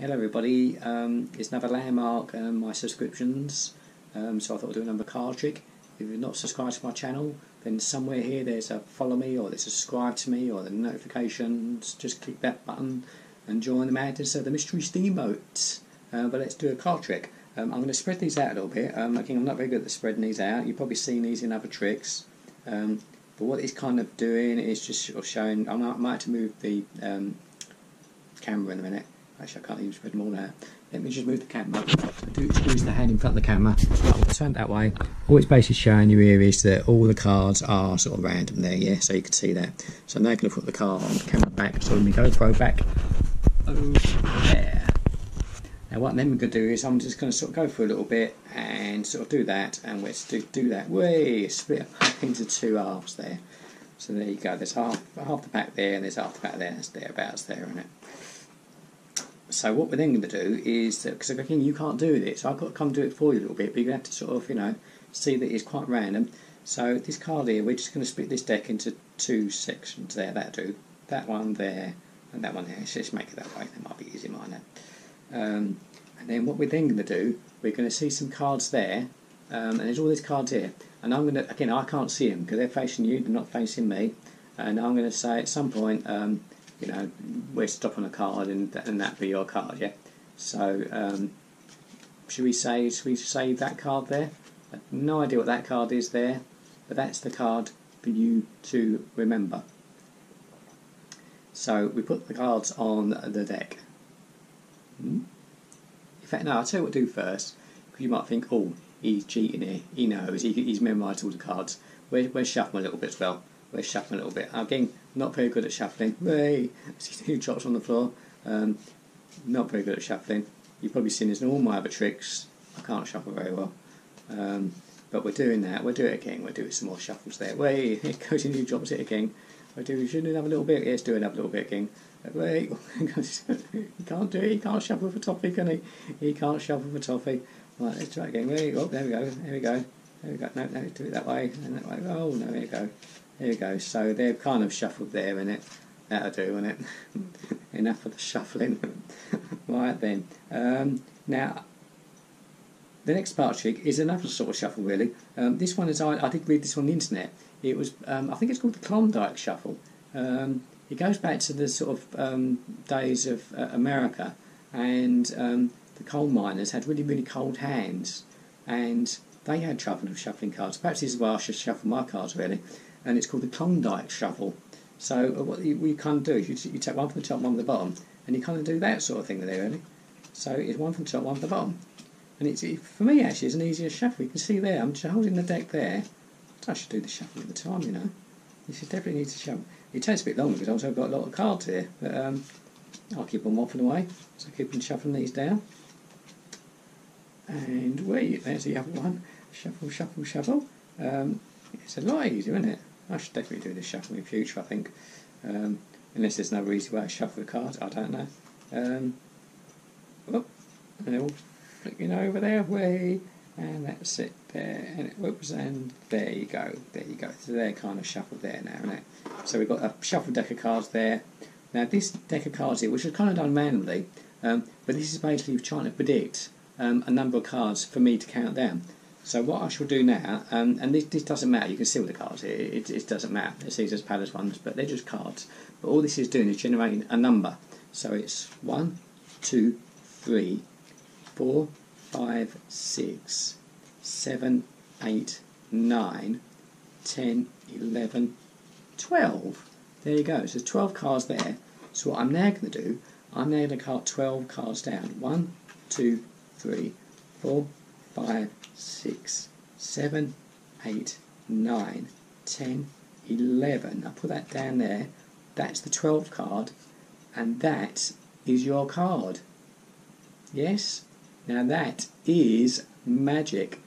Hello everybody, it's another landmark, my subscriptions, so I thought I'd do another card trick. If you're not subscribed to my channel, then somewhere here there's a follow me, or there's a subscribe to me, or the notifications. Just click that button and join the madness of the mystery steamboat. But let's do a card trick. I'm going to spread these out a little bit. Again, I'm not very good at spreading these out. You've probably seen these in other tricks. But what it's kind of doing is just sort of showing. I might have to move the camera in a minute. Actually, I can't even spread them all out. Let me just move the camera. Do squeeze the hand in front of the camera. I'll turn it that way. All it's basically showing you here is that all the cards are sort of random there, yeah? So you can see that. So now I'm going to put the card on the camera back. So let me GoPro back over there. Now what I'm then going to do is I'm just going to sort of go for a little bit and sort of do that. And let's do that. Way split up into two halves there. So there you go. There's half the back there and there's half the back there. That's thereabouts there, isn't it? So what we're then going to do is, because again you can't do this, I've got to come do it for you a little bit, but you're going to have to sort of, you know, see that it's quite random. So this card here, we're just going to split this deck into two sections there, that'll do. That one there, and that one there. Let's just make it that way, that might be easy, mine. And then what we're then going to do, we're going to see some cards there, and there's all these cards here. And I'm going to, again, I can't see them, because they're facing you, they're not facing me. And I'm going to say at some point, you know, we'll stop on a card and that be your card, yeah? So, should we save that card there? I have no idea what that card is there, but that's the card for you to remember. So, we put the cards on the deck. In fact, no, I'll tell you what to do first, because you might think, oh, he's cheating here, he knows, he's memorised all the cards. We're shuffling a little bit as well. We're shuffling a little bit. Again, not very good at shuffling. Hey, I see two drops on the floor. Not very good at shuffling. You've probably seen this in all my other tricks. I can't shuffle very well. But we're doing that. We'll do it again. We'll do some more shuffles there. Way, it goes in, he drops it again. We shouldn't another little bit. Let's do another little bit again. Wait, he can't do it. He can't shuffle for toffee, can he? He can't shuffle for toffee. Right, let's try it again. Wait, oh, there we go. There we go. There we go. No, do it that way and that way. Oh, no, there we go. There you go, so they're kind of shuffled there, innit? That'll do, innit? Enough of the shuffling. Right then. Now, the next part trick is another sort of shuffle, really. This one is, I did read this on the internet. It was, I think it's called the Klondike Shuffle. It goes back to the sort of days of America, and the coal miners had really, really cold hands, and they had trouble with shuffling cards. Perhaps this is why I should shuffle my cards, really. And it's called the Klondike Shuffle. So what you kind of do is you take one from the top, one from the bottom, and you kind of do that sort of thing there, really. So it's one from the top, one from the bottom. And for me, actually, it's an easier shuffle. You can see there, I'm just holding the deck there. I should do the shuffle at the time, you know. You should definitely need to shuffle. It takes a bit longer because also I've got a lot of cards here, but I'll keep on waffling away. So I keep on shuffling these down. And wait, there's the other one. Shuffle, shuffle, shuffle. It's a lot easier, isn't it? I should definitely do this shuffle in future, I think. Unless there's another easy way to shuffle the cards, I don't know. Oh, and they're all flicking over there, way, and that's it there, and whoops, and there you go, there you go. So they're kind of shuffled there now, isn't it? So we've got a shuffled deck of cards there. Now this deck of cards here, which is kind of done manually, but this is basically trying to predict a number of cards for me to count down. So what I shall do now, and this doesn't matter, you can see all the cards here, it doesn't matter, it's these as palace ones, but they're just cards. But all this is doing is generating a number. So it's 1, 2, 3, 4, 5, 6, 7, 8, 9, 10, 11, 12. There you go, so there's 12 cards there. So what I'm now going to do, I'm now going to count 12 cards down. 1, 2, 3, 4, 5, 6, 7, 8, 9, 10, 11. I'll put that down there. That's the 12th card, and that is your card. Yes? Now that is magic.